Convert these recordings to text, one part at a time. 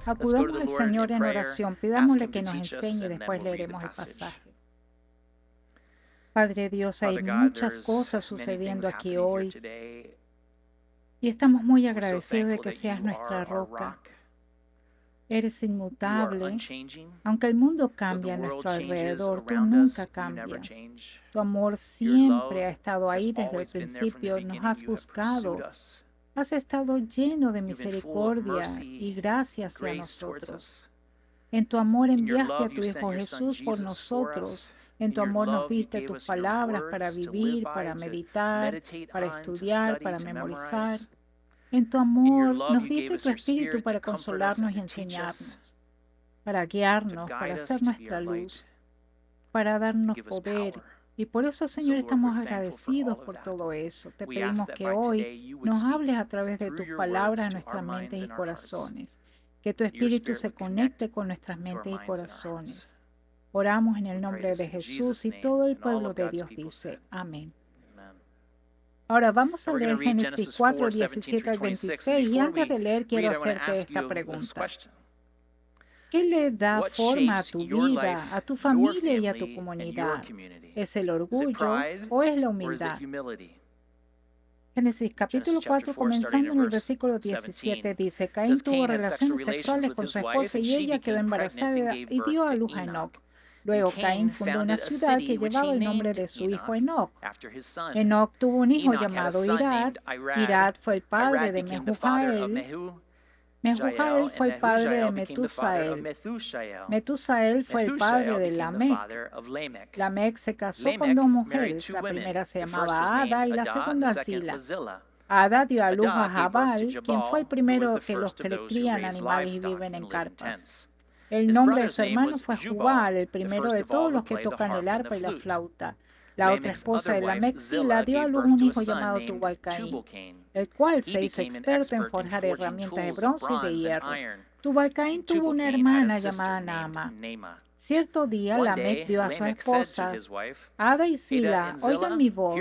Acudamos al Señor en oración, pidámosle que nos enseñe y después leeremos el pasaje. Padre Dios, hay muchas cosas sucediendo aquí hoy y estamos muy agradecidos de que seas nuestra roca. Eres inmutable. Aunque el mundo cambia a nuestro alrededor, tú nunca cambias. Tu amor siempre ha estado ahí desde el principio, nos has buscado. Has estado lleno de misericordia y gracia hacia nosotros. En tu amor enviaste a tu Hijo Jesús por nosotros. En tu amor nos diste tus palabras para vivir, para meditar, para estudiar, para memorizar. En tu amor nos diste tu Espíritu para consolarnos y enseñarnos, para guiarnos, para hacer nuestra luz, para darnos poder. Y por eso, Señor, estamos agradecidos por todo eso. Te pedimos que hoy nos hables a través de tus palabras a nuestras mentes y corazones. Que tu Espíritu se conecte con nuestras mentes y corazones. Oramos en el nombre de Jesús y todo el pueblo de Dios dice amén. Ahora vamos a leer Génesis 4, 17 al 26 y antes de leer quiero hacerte esta pregunta. ¿Qué le da forma a tu vida, a tu familia y a tu comunidad? ¿Es el orgullo o es la humildad? Génesis capítulo 4, comenzando en el versículo 17, dice, Caín tuvo relaciones sexuales con su esposa y ella quedó embarazada y dio a luz a Enoc. Luego Caín fundó una ciudad que llevaba el nombre de su hijo Enoc. Enoc tuvo un hijo llamado Irad. Irad fue el padre de Mehujael. Mehujael fue el padre de Metusael. Metusael fue el padre de Lamec. Lamec se casó con dos mujeres. La primera se llamaba Ada y la segunda Zila. Ada dio a luz a Jabal, quien fue el primero que los que crían animales y viven en carpas. El nombre de su hermano fue Jubal, el primero de todos los que tocan el arpa y la flauta. La otra esposa de Lamec, Zila, dio a luz un hijo llamado Tubal-Caín, el cual se hizo experto en forjar herramientas de bronce y de hierro. Tubal-Caín tuvo una hermana llamada Naama. Cierto día, Lamec vio a sus esposas, Ada y Zila, oigan mi voz,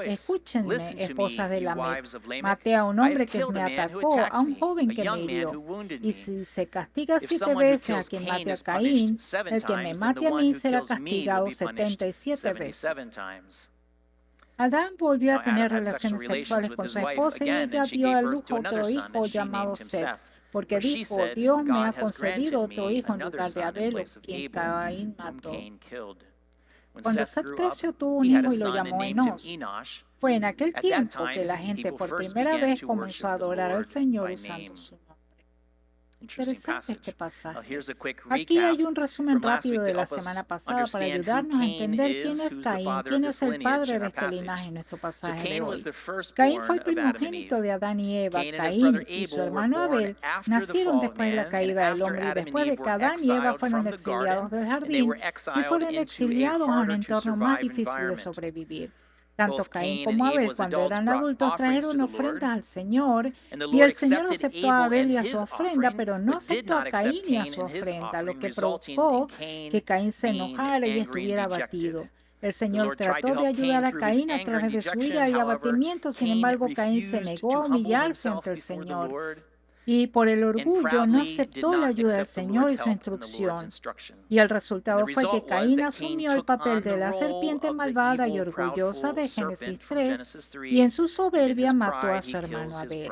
escúchenme, esposas de Lamec. Maté a un hombre que me atacó, a un joven que me hirió. Y si se castiga 7 veces a quien mate a Caín, el que me mate a mí será castigado 77 veces. Adán volvió a tener relaciones sexuales con su esposa y ella dio a luz a otro hijo llamado Seth. Porque dijo, Dios me ha concedido otro hijo en lugar de Abel, quien Caín mató. Cuando Seth creció, tuvo un hijo y lo llamó Enos. Fue en aquel tiempo que la gente por primera vez comenzó a adorar al Señor usando su nombre. Interesante este pasaje. Aquí hay un resumen rápido de la semana pasada para ayudarnos a entender quién es Caín, quién es el padre de este linaje en nuestro pasaje de hoy. Caín fue el primogénito de Adán y Eva. Caín y su hermano Abel nacieron después de la caída del hombre y después de que Adán y Eva fueron exiliados del jardín y fueron exiliados a un entorno más difícil de sobrevivir. Tanto Caín como Abel, cuando eran adultos, trajeron ofrendas al Señor y el Señor aceptó a Abel y a su ofrenda, pero no aceptó a Caín y a su ofrenda, lo que provocó que Caín se enojara y estuviera abatido. El Señor trató de ayudar a Caín a través de su ira y abatimiento, sin embargo, Caín se negó a humillarse ante el Señor. Y por el orgullo no aceptó la ayuda del Señor y su instrucción. Y el resultado fue que Caín asumió el papel de la serpiente malvada y orgullosa de Génesis 3 y en su soberbia mató a su hermano Abel.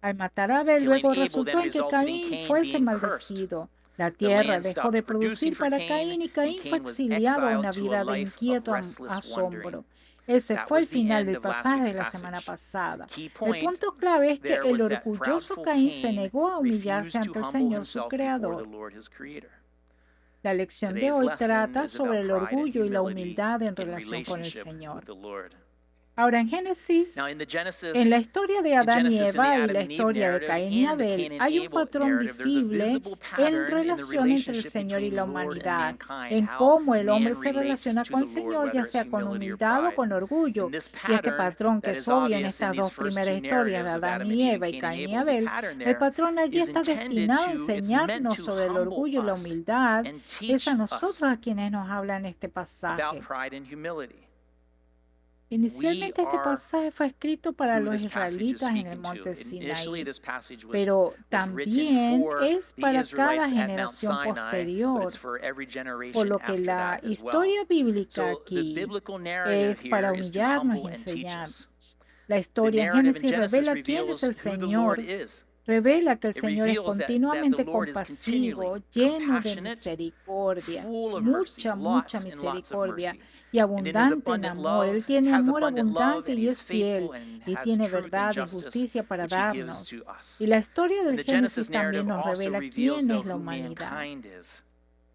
Al matar a Abel, luego resultó en que Caín fuese maldecido. La tierra dejó de producir para Caín y Caín fue exiliado a una vida de inquieto asombro. Ese fue el final del pasaje de la semana pasada. El punto clave es que el orgulloso Caín se negó a humillarse ante el Señor, su Creador. La lección de hoy trata sobre el orgullo y la humildad en relación con el Señor. Ahora en Génesis, en la historia de Adán y Eva y la historia de Caín y Abel, hay un patrón visible en relación entre el Señor y la humanidad, en cómo el hombre se relaciona con el Señor, ya sea con humildad o con orgullo. Y este patrón que es obvio en estas dos primeras historias de Adán y Eva y Caín y Abel, el patrón allí está destinado a enseñarnos sobre el orgullo y la humildad. Es a nosotros a quienes nos habla en este pasaje. Inicialmente este pasaje fue escrito para los israelitas en el monte Sinaí, pero también es para cada generación posterior, por lo que la historia bíblica aquí es para humillarnos y enseñarnos. La historia en Génesis revela quién es el Señor, revela que el Señor es continuamente compasivo, lleno de misericordia, mucha misericordia y abundante en amor. Él tiene amor abundante y es fiel, y tiene verdad y justicia para darnos. Y la historia del Génesis también nos revela quién es la humanidad.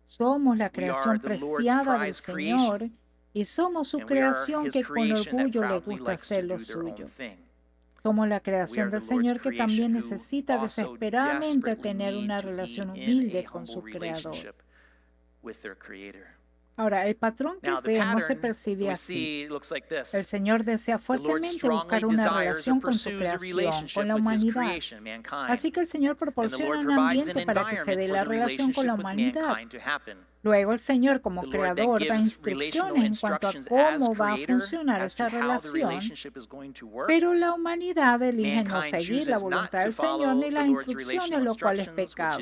Somos la creación preciada del Señor y somos su creación que con orgullo le gusta hacer lo suyo. Somos la creación del Señor que también necesita desesperadamente tener una relación humilde con su Creador. Ahora, el patrón que vemos se percibe así. El Señor desea fuertemente buscar una relación con su creación, con la humanidad. Así que el Señor proporciona un ambiente para que se dé la relación con la humanidad. Luego el Señor como creador da instrucciones en cuanto a cómo va a funcionar esa relación, pero la humanidad elige no seguir la voluntad del Señor ni las instrucciones, lo cual es pecado.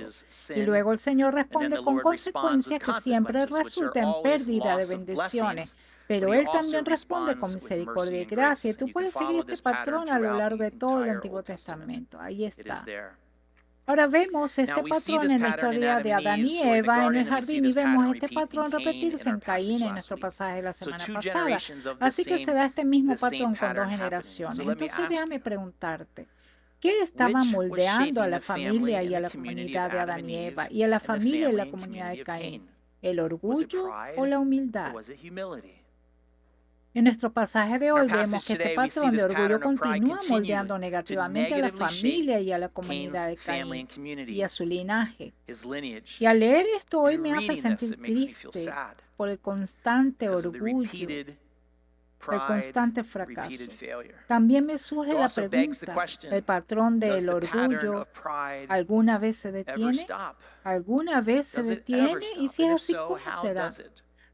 Y luego el Señor responde con consecuencias que siempre resultan en pérdida de bendiciones. Pero Él también responde con misericordia y gracia. Y tú puedes seguir este patrón a lo largo de todo el Antiguo Testamento. Ahí está. Ahora vemos este patrón en la historia de Adán y Eva en el jardín y vemos este patrón repetirse en Caín en nuestro pasaje de la semana pasada. Así que se da este mismo patrón con dos generaciones. Entonces déjame preguntarte, ¿qué estaba moldeando a la familia y a la comunidad de Adán y Eva y a la familia y la comunidad de Caín? ¿El orgullo o la humildad? En nuestro pasaje de hoy vemos que este patrón de orgullo continúa moldeando negativamente a la familia y a la comunidad de Caín y a su linaje. Y al leer esto hoy me hace sentir triste por el constante orgullo, el constante fracaso. También me surge la pregunta, ¿el patrón del orgullo alguna vez se detiene? ¿Alguna vez se detiene? Y si es así, ¿cómo será?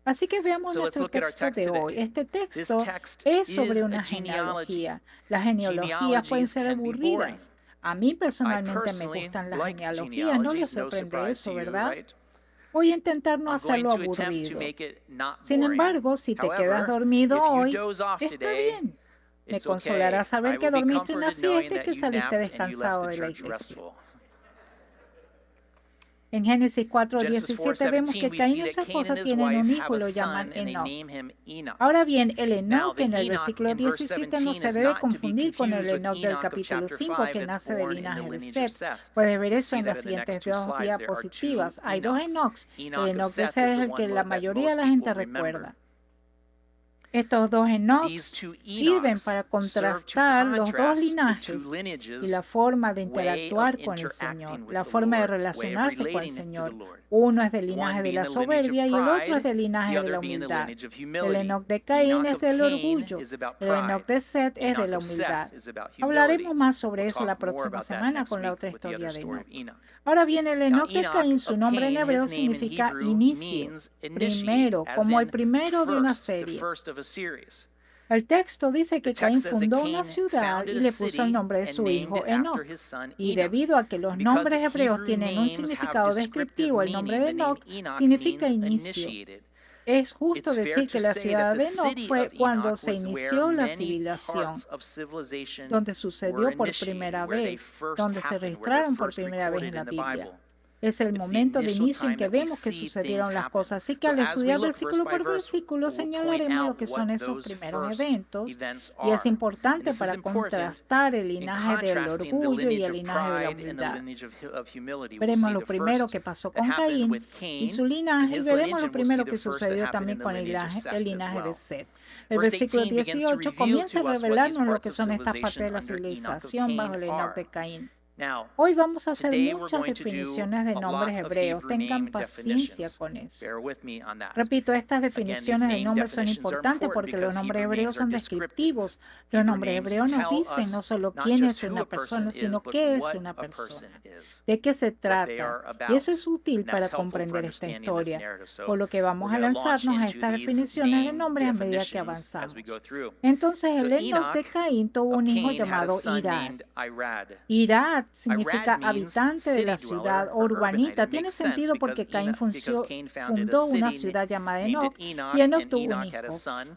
Así que veamos nuestro texto de hoy. Este texto es sobre una genealogía. Las genealogías pueden ser aburridas. A mí personalmente me gustan las genealogías. No les sorprende eso, ¿verdad? Voy a intentar no hacerlo aburrido. Sin embargo, si te quedas dormido hoy, está bien. Me consolará saber que dormiste una siesta y que saliste descansado de la iglesia. En Génesis 4:17 vemos que Caín y su esposa tienen un hijo y lo llaman Enoc. Ahora bien, el Enoc en el versículo 17 no se debe confundir con el Enoc del capítulo 5 que nace del linaje de Set. Puedes ver eso en las siguientes dos diapositivas. Hay dos Enocs. El Enoc de Set es el que la mayoría de la gente recuerda. Estos dos Enocs sirven para contrastar los dos linajes y la forma de interactuar con el Señor, la forma de relacionarse con el Señor. Uno es del linaje de la soberbia y el otro es del linaje de la humildad. El Enoc de Caín es del orgullo, el Enoc de Set es de la humildad. Hablaremos más sobre eso la próxima semana con la otra historia de Enoc. Ahora bien, el Enoc de Caín, su nombre en hebreo significa inicio, primero, como el primero de una serie. El texto dice que Caín fundó una ciudad y le puso el nombre de su hijo Enoc. Y debido a que los nombres hebreos tienen un significado descriptivo, el nombre de Enoc significa inicio. Es justo decir que la ciudad de Enoc fue cuando se inició la civilización, donde sucedió por primera vez, donde se registraron por primera vez en la Biblia. Es el momento de inicio en que vemos que sucedieron las cosas. Así que al estudiar versículo por versículo señalaremos lo que son esos primeros eventos. Y es importante para contrastar el linaje del orgullo y el linaje de la humildad. Veremos lo primero que pasó con Caín y su linaje y veremos lo primero que sucedió también con el linaje de Set. El versículo 18 comienza a revelarnos lo que son estas partes de la civilización bajo el Enoc de Caín. Hoy vamos a hacer muchas definiciones de nombres hebreos. Tengan paciencia con eso. Repito, estas definiciones de nombres son importantes porque los nombres hebreos son descriptivos. Los nombres hebreos nos dicen no solo quién es una persona, sino qué es una persona, de qué se trata. Y eso es útil para comprender esta historia, por lo que vamos a lanzarnos a estas definiciones de nombres a medida que avanzamos. Entonces, el Enoc de Caín tuvo un hijo llamado Irad. Irad significa habitante de la ciudad o urbanita. Tiene sentido porque Caín fundó una ciudad llamada Enoc y Enoc tuvo un hijo.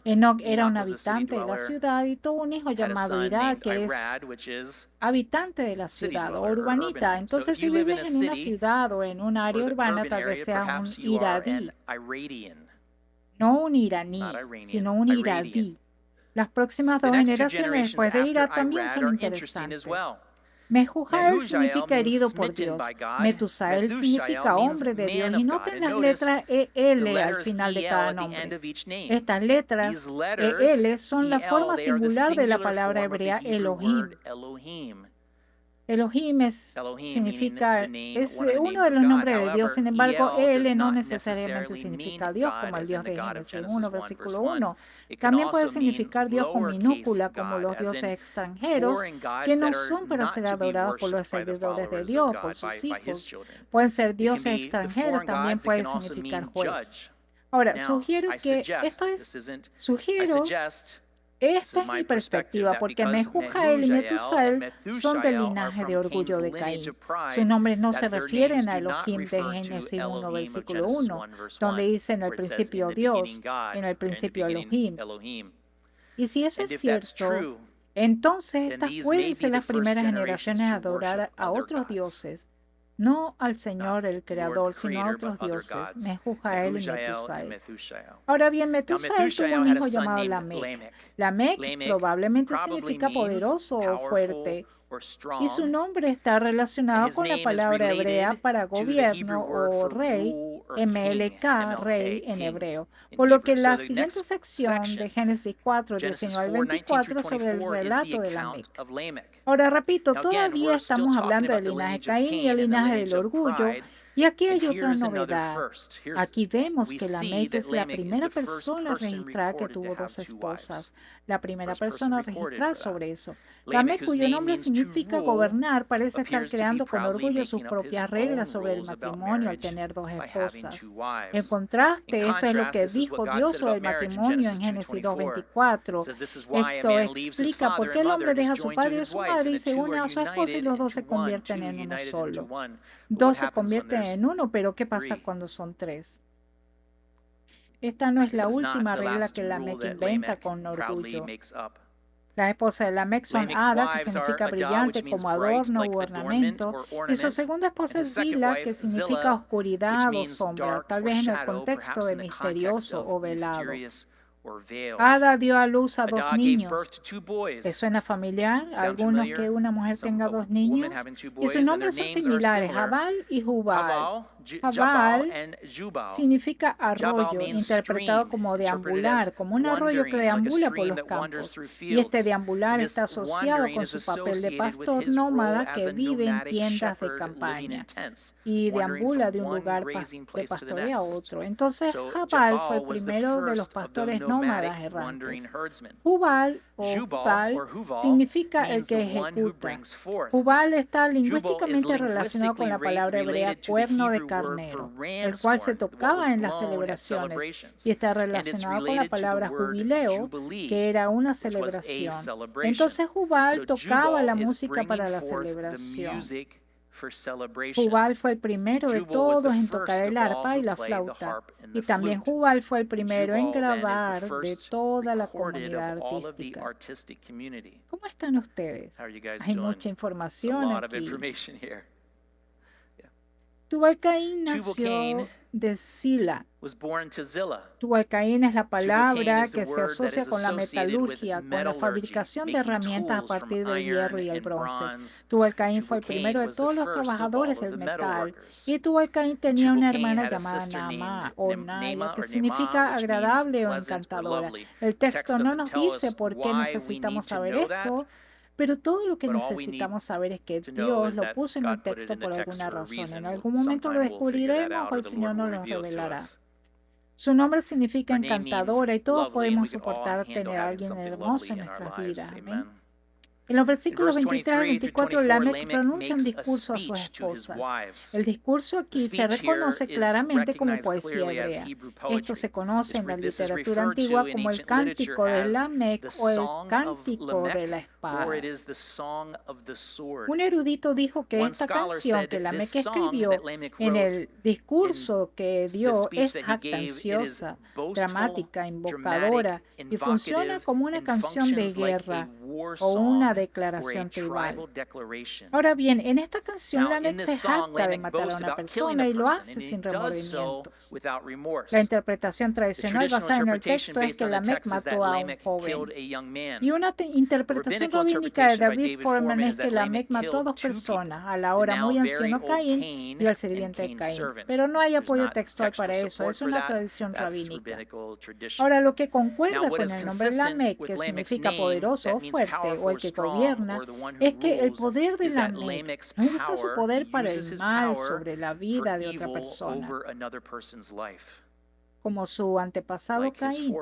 Enoc era un habitante de la ciudad y tuvo un hijo llamado Irad, que es habitante de la ciudad o urbanita. Entonces, si vives en una ciudad o en un área urbana, tal vez seas un iradí. No un iraní, sino un iradí. Las próximas dos generaciones después de Irad también son interesantes. Mehujael significa herido por Dios. Metusael significa hombre de Dios. Y noten las letras EL al final de cada nombre. Estas letras EL son la forma singular de la palabra hebrea Elohim. Elohim significa, es uno de los nombres de Dios. Sin embargo, EL no necesariamente significa Dios, como el Dios de Génesis 1, versículo 1. También puede significar Dios con minúscula, como los dioses extranjeros, que no son para ser adorados por los servidores de Dios, por sus hijos. Pueden ser dioses extranjeros, también puede significar juez. Ahora, sugiero que esta es mi perspectiva, porque Mehujael y Metusael son del linaje de orgullo de Caín. Sus nombres no se refieren a Elohim de Génesis 1, versículo 1, donde dice en el principio Dios, en el principio Elohim. Y si eso es cierto, entonces estas pueden ser las primeras generaciones a adorar a otros dioses, no al Señor el Creador, sino a otros dioses, Mehujael y Metusael. Ahora bien, Metusael tuvo un hijo llamado Lamec. Lamec probablemente significa poderoso o fuerte, y su nombre está relacionado con la palabra hebrea para gobierno o rey, MLK, rey en hebreo. Por lo que la siguiente sección de Génesis 4, 19 al 24 sobre el relato de Lamec. Ahora repito, todavía estamos hablando del linaje de Caín y el linaje del orgullo. Y aquí hay otra novedad. Aquí vemos que Lamec es la primera persona registrada que tuvo dos esposas. La primera persona registrada sobre eso. Lamec, cuyo nombre significa gobernar, parece estar creando con orgullo sus propias reglas sobre el matrimonio al tener dos esposas. En contraste, esto es lo que dijo Dios sobre el matrimonio en Génesis 2:24. Esto explica por qué el hombre deja a su padre y a su madre y se une a su esposa y los dos se convierten en uno solo. Dos se convierten en uno, pero ¿qué pasa cuando son tres? Esta no es la última regla que Lamec inventa con orgullo. Las esposas de Lamec son Ada, que significa brillante como adorno u ornamento, y su segunda esposa es Zila, que significa oscuridad o sombra, tal vez en el contexto de misterioso o velado. Ada dio a luz a dos niños. ¿Te suena familiar? ¿Algunos que una mujer tenga dos niños? Y sus nombres son similares, Jabal y Jubal. Jabal significa arroyo, interpretado como deambular, como un arroyo que deambula por los campos. Y este deambular está asociado con su papel de pastor nómada que vive en tiendas de campaña y deambula de un lugar de pastoreo a otro. Entonces, Jabal fue el primero de los pastores nómadas errantes. Jubal significa el que ejecuta. Jubal está lingüísticamente relacionado con la palabra hebrea cuerno de carnero, el cual se tocaba en las celebraciones, y está relacionado con la palabra jubileo, que era una celebración. Entonces Jubal tocaba la música para la celebración. Jubal fue el primero de todos en tocar el arpa y la flauta, y también Jubal fue el primero en grabar de toda la comunidad artística. ¿Cómo están ustedes? Hay mucha información aquí. Tubal-Caín nació de Zila. Tubal-Caín es la palabra que se asocia con la metalurgia, con la fabricación de herramientas a partir del hierro y el bronce. Tubal-Caín fue el primero de todos los trabajadores del metal. Y Tubal-Caín tenía una hermana llamada Naamá o Naya, que significa agradable o encantadora. El texto no nos dice por qué necesitamos saber eso, Pero todo lo que necesitamos saber es que Dios lo puso en el texto por alguna razón. En algún momento lo descubriremos o el Señor nos lo revelará. Su nombre significa encantadora y todos podemos soportar tener a alguien hermoso en nuestras vidas. Amén. En los versículos 23 y 24, Lamec pronuncia un discurso a sus esposas. El discurso aquí se reconoce claramente como poesía hebrea. Esto se conoce en la literatura antigua como el cántico de Lamec o el cántico de la espada. Un erudito dijo que esta canción que Lamec escribió en el discurso que dio es jactanciosa, dramática, invocadora y funciona como una canción de guerra o una declaración tribal. Ahora bien, en esta canción Lamec se jacta de matar a una persona y lo hace sin remordimientos. La interpretación tradicional basada en el texto es que Lamec mató a un joven. Y una interpretación rabínica de David Foreman es que Lamec mató a dos personas, a la hora muy anciano Caín y al sirviente de Caín. Pero no hay apoyo textual para eso, es una tradición rabínica. Ahora, lo que concuerda con el nombre Lamec, que significa poderoso o fuerte, o el que gobierna, es que el poder de Lamec no usa su poder para el mal sobre la vida de otra persona, como su antepasado Caín.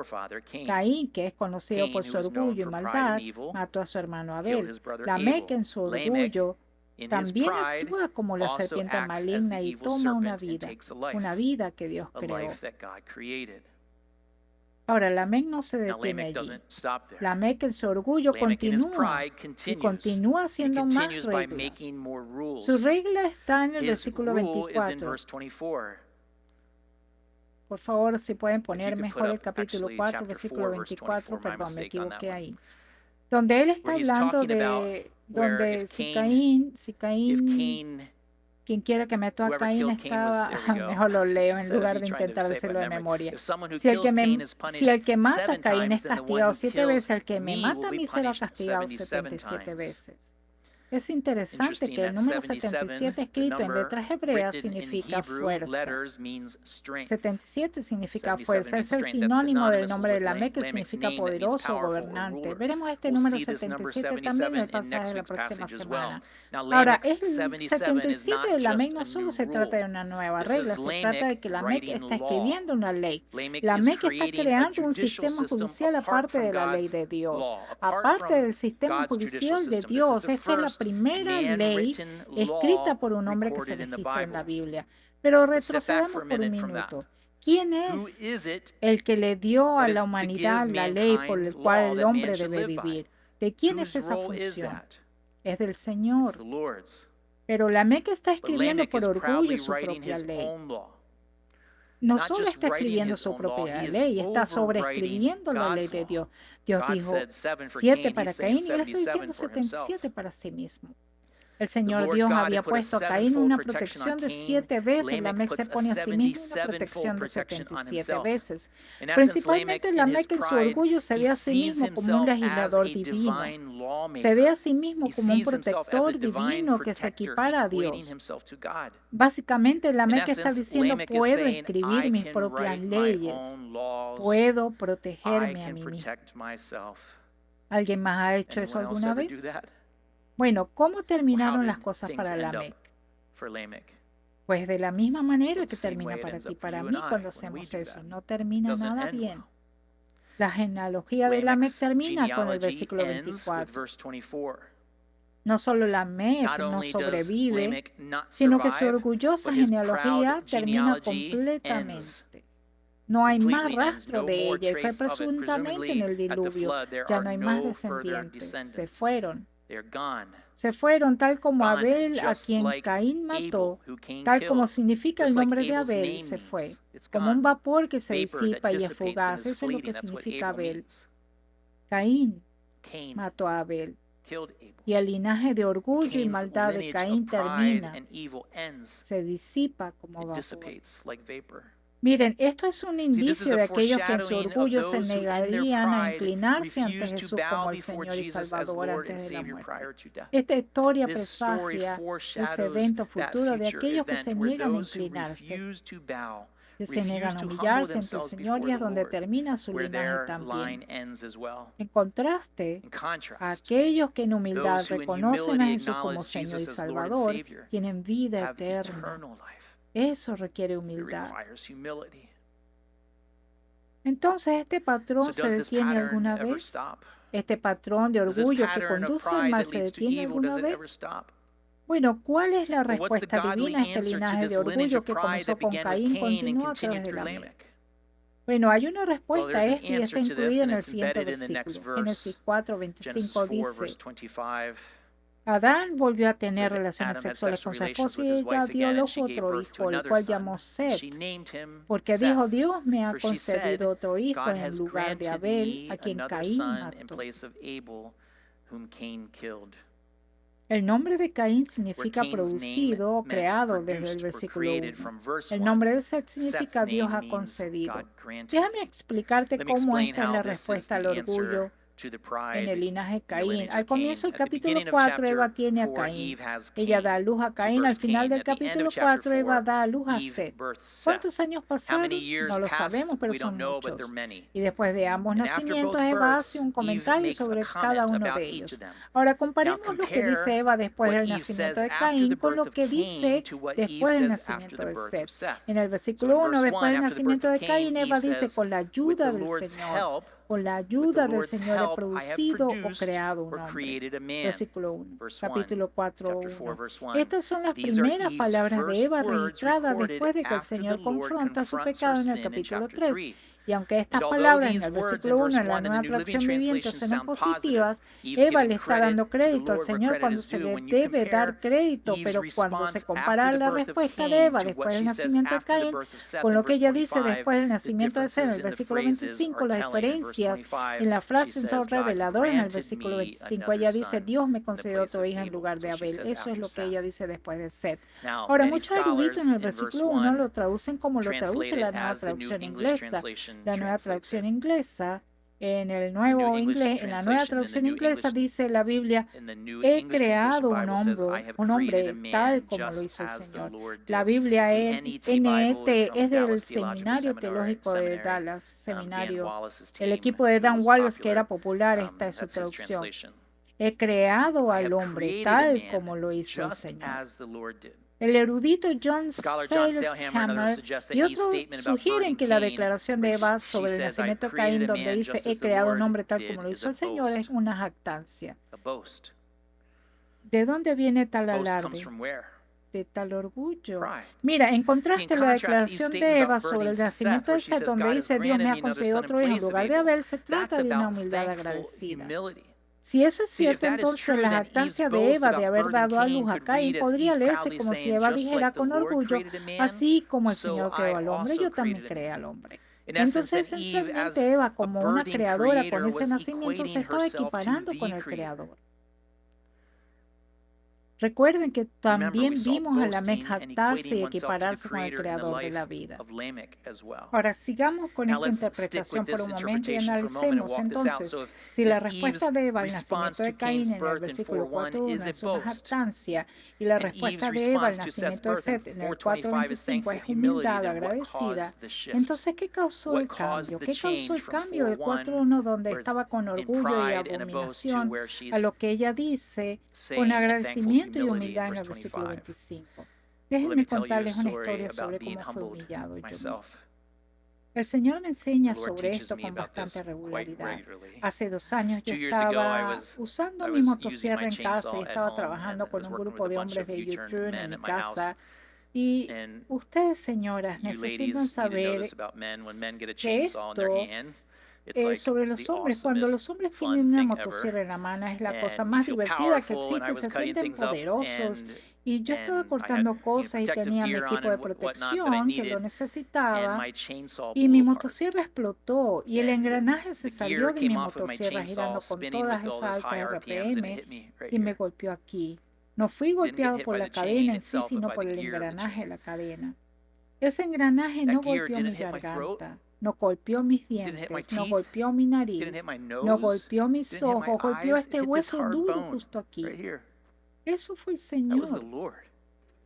Caín, que es conocido por su orgullo y maldad, mató a su hermano Abel. Lamec, en su orgullo, también actúa como la serpiente maligna y toma una vida que Dios creó. Ahora, Lamec no se detiene allí. Lamec en su orgullo continúa haciendo más reglas. Su regla está en el versículo 24. Por favor, si pueden poner mejor el capítulo 4, versículo 24, perdón, me equivoqué ahí. Donde él está hablando de donde si Caín, quien quiera que mató a Caín estaba, mejor lo leo en lugar de intentar decirlo de memoria. Si el que mata a Caín es castigado 7 veces, el que me mata a mí será castigado 77 veces. Es interesante que el número 77 escrito en letras hebreas significa fuerza. 77 significa fuerza, es el sinónimo del nombre de Lamec, que significa poderoso o gobernante. Veremos este número 77 también en el pasaje de la próxima semana. Ahora, el 77 de Lamec no solo se trata de una nueva regla, se trata de que Lamec está escribiendo una ley. Lamec está creando un sistema judicial aparte de la ley de Dios. Aparte del sistema judicial de Dios, esta es la primera ley escrita por un hombre que se registra en la Biblia. Pero retrocedamos por un minuto. ¿Quién es el que le dio a la humanidad la ley por la cual el hombre debe vivir? ¿De quién es esa función? Es del Señor. Pero Lamec está escribiendo por orgullo su propia ley. No solo está escribiendo su propia ley, está sobreescribiendo la ley de Dios. Dios dijo 7 para Caín y él está diciendo 77 para sí mismo. El Señor Dios había puesto a Caín una protección de 7 veces. Lamec se pone a sí mismo una protección de 77 veces. Principalmente Lamec en su orgullo se ve a sí mismo como un legislador divino. Se ve a sí mismo como un protector divino que se equipara a Dios. Básicamente Lamec está diciendo, puedo escribir mis propias leyes. Puedo protegerme a mí mismo. ¿Alguien más ha hecho eso alguna vez? Bueno, ¿cómo terminaron las cosas para Lamec? Pues de la misma manera que termina para ti, para mí, cuando hacemos eso. No termina nada bien. La genealogía de Lamec termina con el versículo 24. No solo Lamec no sobrevive, sino que su orgullosa genealogía termina completamente. No hay más rastro de ella y fue presuntamente en el diluvio. Ya no hay más descendientes. Se fueron. Se fueron tal como Abel, a quien Caín mató, tal como significa el nombre de Abel, se fue. Como un vapor que se disipa y es fugaz, eso es lo que significa Abel. Caín mató a Abel. Y el linaje de orgullo y maldad de Caín termina, se disipa como vapor. Miren, esto es un indicio de aquellos que en su orgullo se negarían a inclinarse ante Jesús como el Señor y Salvador antes de la muerte. Esta historia presagia ese evento futuro de aquellos que se niegan a inclinarse. que se niegan a humillarse ante el Señor y es donde termina su linaje también. En contraste, aquellos que en humildad reconocen a Jesús como Señor y Salvador tienen vida eterna. Eso requiere humildad. Entonces, ¿este patrón se detiene alguna vez? ¿Este patrón de orgullo que conduce al mal se detiene alguna vez? Bueno, ¿cuál es la respuesta divina a este linaje de orgullo que comenzó con Caín y continúa a través de Lamec? Bueno, hay una respuesta a esto y está incluida en el siguiente versículo. Génesis 4:25 dice: Adán volvió a tener relaciones sexuales con su esposa y ella dio a luz otro hijo, el cual llamó Set, porque dijo: Dios me ha concedido otro hijo en lugar de Abel, a quien Caín mató. El nombre de Caín significa producido o creado desde el versículo 1. El nombre de Set significa Dios ha concedido. Déjame explicarte cómo esta es la respuesta al orgullo en el linaje de Caín. Al comienzo del capítulo 4, Eva tiene a Caín. Ella da a luz a Caín. Al final del capítulo 4, Eva da a luz a Set. ¿Cuántos años pasaron? No lo sabemos, pero son muchos. Y después de ambos nacimientos, Eva hace un comentario sobre cada uno de ellos. Ahora comparemos lo que dice Eva después del nacimiento de Caín con lo que dice después del nacimiento de Set. En el versículo 1, después del nacimiento de Caín, Eva dice: con la ayuda del Señor. Con la ayuda del Señor he producido o creado un hombre. Versículo 1, capítulo 4, 1. Estas son las primeras palabras de Eva registradas después de que el Señor confronta su pecado en el capítulo 3. Y aunque estas palabras en el versículo 1 en la Nueva Traducción Viviente son positivas, Eva le está dando crédito al Señor cuando se le debe dar crédito, pero cuando se compara la respuesta de Eva después del nacimiento de Caín con lo que ella dice después del nacimiento de Set en el versículo 25, las diferencias en la frase son reveladoras en el versículo 25. Ella dice: Dios me concedió otro hijo en lugar de Abel. Eso es lo que ella dice después de Set. Ahora, muchos eruditos en el versículo 1 lo traducen como lo traduce la Nueva Traducción Inglesa. La Nueva Traducción Inglesa, en el Nuevo Inglés, en la Nueva Traducción Inglesa dice la Biblia: he creado un hombre tal como lo hizo el Señor. La Biblia NET es del Seminario Teológico de Dallas, seminario. El equipo de Dan Wallace, que era popular, esta es su traducción. He creado al hombre tal como lo hizo el Señor. El erudito John Saleshammer y otros sugieren que la declaración de Eva sobre el nacimiento de Caín, donde dice: he creado un hombre tal como lo hizo el Señor, es una jactancia. ¿De dónde viene tal alarde? De tal orgullo. Mira, en contraste, la declaración de Eva sobre el nacimiento de Set, donde dice: Dios me ha concedido otro hijo en lugar de Abel, se trata de una humildad agradecida. Si eso es cierto, entonces la jactancia de Eva de haber dado a luz a Caín podría leerse como si Eva dijera con orgullo: así como el Señor creó al hombre, yo también creé al hombre. Entonces, esencialmente, Eva, como una creadora con ese nacimiento, se estaba equiparando con el Creador. Recuerden que también vimos a Lamec jactarse y equipararse con el Creador de la vida. Ahora, sigamos con esta interpretación por un momento y analicemos entonces si la respuesta de Eva al nacimiento de Caín en el versículo 4.1 es una jactancia y la respuesta de Eva al nacimiento de Set en el 4.25 es humildad agradecida. Entonces, ¿qué causó el cambio? ¿Qué causó el cambio del 4.1 donde estaba con orgullo y abominación a lo que ella dice con agradecimiento y humildad en el versículo 25? Déjenme contarles una historia sobre cómo fue humillado yo. El Señor me enseña sobre esto con bastante regularidad. Hace 2 años yo estaba usando mi motosierra en casa y estaba trabajando con un grupo de hombres de YouTube en mi casa. Y ustedes, señoras, necesitan saber que esto sobre los hombres, cuando los hombres tienen una motosierra en la mano, es la cosa más divertida que existe, se sienten poderosos. Y yo estaba cortando cosas y tenía mi equipo de protección que lo necesitaba, y mi motosierra explotó y el engranaje se salió de mi motosierra girando con todas esas altas RPM y me golpeó aquí. No fui golpeado por la cadena en sí, sino por el engranaje de la cadena. Ese engranaje no golpeó mi garganta. No golpeó mis dientes, no golpeó mi nariz, no golpeó mis ojos, golpeó este hueso duro justo aquí. Eso fue el Señor.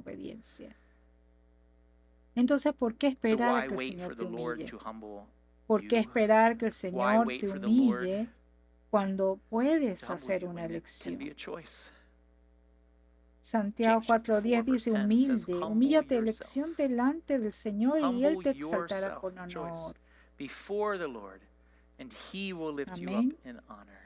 obediencia. Entonces, ¿por qué So esperar why a que el wait Señor for te the Lord humille? to humble ¿Por qué you? esperar que el Why Señor wait te for the Lord humille cuando puedes To humble hacer you una when it can be elección. a choice. Santiago James chapter 4 4:10 verse dice, 10 says, humilde, humble humíllate yourself. elección delante del Señor y Él Humble te exaltará yourself, con Joyce, honor. before the Lord, and He will lift you up Amén. in honor.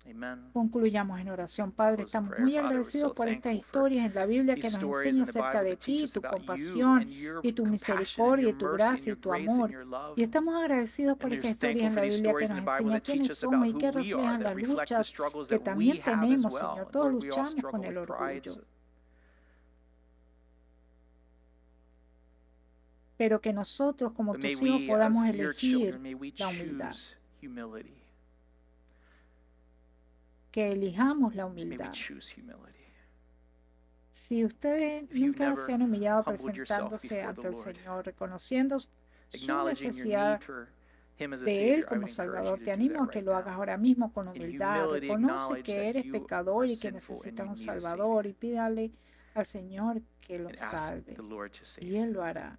Amen. Concluyamos en oración. Padre, Close in estamos prayer. muy Father, we're agradecidos so por estas thankful for historias en la Biblia que these nos stories enseñan in the acerca Bible de that teach ti, us tu about you compasión and your y tu compassion and misericordia your y tu mercy and gracia y your tu grace amor. and your love. Y estamos agradecidos por And estas we're historias thankful en for la these Biblia que stories in nos the Bible enseñan that teach quiénes us about somos y who que we are, reflejan that las reflect the luchas struggles que that we también have as tenemos, well. Señor. And Todos Lord, we all luchamos struggle con el with pride. orgullo. Pero que nosotros, como But may tus hijos, we, podamos as your elegir children, may we la humildad. choose humility. Que elijamos la May we humildad. choose humility. Si ustedes If you've nunca never se han humillado humbled yourself presentándose before the ante el Lord, Señor, reconociendo su acknowledging your necesidad need for Him as a de Savior, Él I como would encourage Salvador, you te to do animo that a que right lo hagas now. ahora mismo con In humildad. humility, Reconoce acknowledge que that eres you are pecador y que sinful and necesitas you un need a Salvador, y Savior. pídale al Señor que lo And ask salve. the Lord to save Y Él you, lo hará.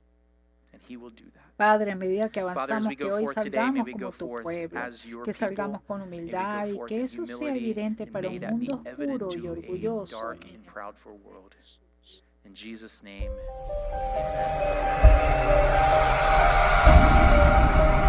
and He will do that. Padre, a medida que Father, as avanzamos, we que go hoy forth today, may salgamos we como go tu forth pueblo, as your que people. salgamos con May we humildad go y forth que in eso sea humility, evidente and para may un that be mundo evident oscuro y to a orgulloso. dark En and el proudful world. Jesús. In Jesus' name, amen.